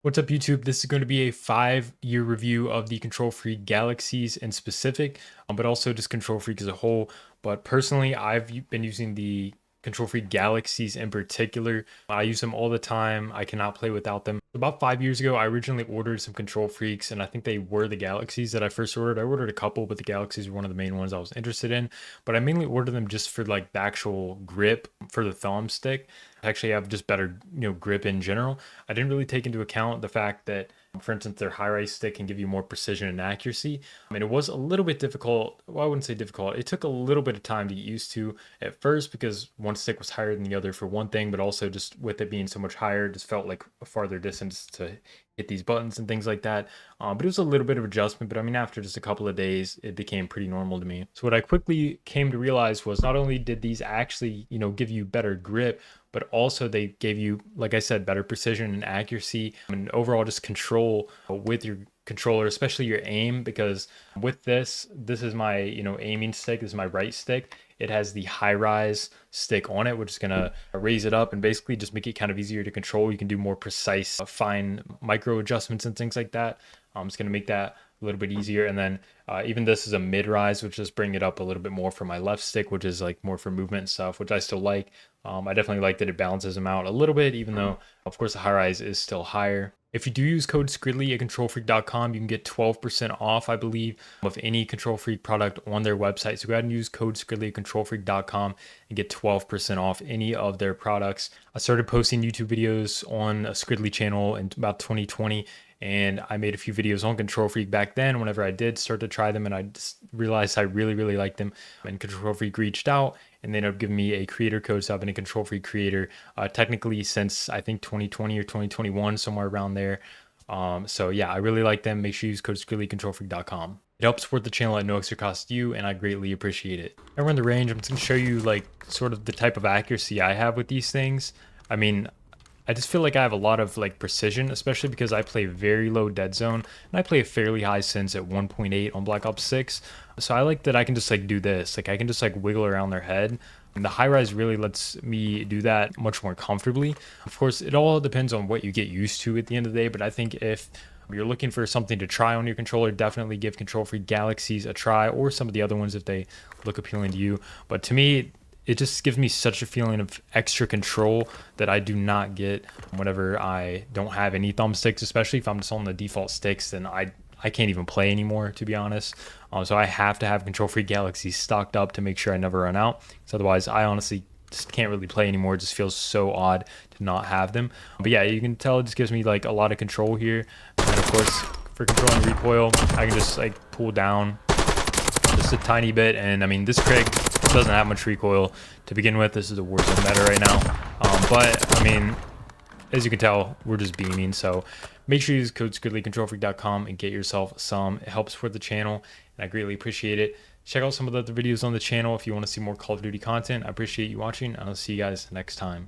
What's up, YouTube? This is going to be a 5-year review of the Kontrol Freak Galaxies in specific, but also just Kontrol Freak as a whole. But personally, I've been using the Kontrol Freak Galaxies in particular. I use them all the time. I cannot play without them. About 5 years ago, I originally ordered some Kontrol Freaks, and I think they were the Galaxies that I first ordered. I ordered a couple, but the Galaxies were one of the main ones I was interested in. But I mainly ordered them just for like the actual grip for the thumb stick. I actually have just better, grip in general. I didn't really take into account the fact that, for instance, their high rise stick can give you more precision and accuracy. I mean, it was a little bit difficult. Well, I wouldn't say difficult. It took a little bit of time to get used to at first because one stick was higher than the other for one thing, but also just with it being so much higher, it just felt like a farther distance to hit these buttons and things like that. But it was a little bit of adjustment. But I mean, after just a couple of days, it became pretty normal to me. So what I quickly came to realize was not only did these actually, give you better grip, but also they gave you, like I said, better precision and accuracy and overall just control with your controller, especially your aim, because with this is my, aiming stick. This is my right stick. It has the high rise stick on it, which is going to raise it up and basically just make it kind of easier to control. You can do more precise, fine micro adjustments and things like that. It's going to make that a little bit easier. And then even this is a mid rise, which just bring it up a little bit more for my left stick, which is like more for movement and stuff, which I still like. I definitely like that it balances them out a little bit, even though, of course, the high rise is still higher. If you do use code Skridley at KontrolFreak.com, you can get 12% off, I believe, of any Kontrol Freak product on their website. So go ahead and use code Skridley at KontrolFreak.com and get 12% off any of their products. I started posting YouTube videos on a Skridley channel in about 2020, and I made a few videos on Kontrol Freak back then whenever I did start to try them, and I just realized I really, really liked them. And Kontrol Freak reached out and they ended up giving me a creator code. So I've been a Kontrol Freak creator technically since I think 2020 or 2021, somewhere around there. So yeah, I really like them. Make sure you use code Skridley at KontrolFreak.com. It helps support the channel at no extra cost to you, and I greatly appreciate it. Now we're in the range. I'm just gonna show you like sort of the type of accuracy I have with these things. I mean, I just feel like I have a lot of like precision, especially because I play very low dead zone and I play a fairly high sense at 1.8 on Black Ops 6. So I like that I can just like do this. Like I can just like wiggle around their head. And the high rise really lets me do that much more comfortably. Of course, it all depends on what you get used to at the end of the day, but I think if you're looking for something to try on your controller, definitely give Kontrol Freak Galaxies a try, or some of the other ones if they look appealing to you. But to me, it just gives me such a feeling of extra control that I do not get whenever I don't have any thumbsticks, especially if I'm just on the default sticks, then I can't even play anymore, to be honest. So I have to have Kontrol Freak Galaxy stocked up to make sure I never run out, because otherwise I honestly just can't really play anymore. It just feels so odd to not have them. But yeah, you can tell it just gives me like a lot of control here. And of course, for controlling recoil, I can just like pull down just a tiny bit. And I mean, this Craig doesn't have much recoil to begin with. This is a Warzone meta right now. But I mean, as you can tell, we're just beaming. So make sure you use code Skridley at KontrolFreak.com and get yourself some. It helps support the channel, and I greatly appreciate it. Check out some of the other videos on the channel if you want to see more Call of Duty content. I appreciate you watching, and I'll see you guys next time.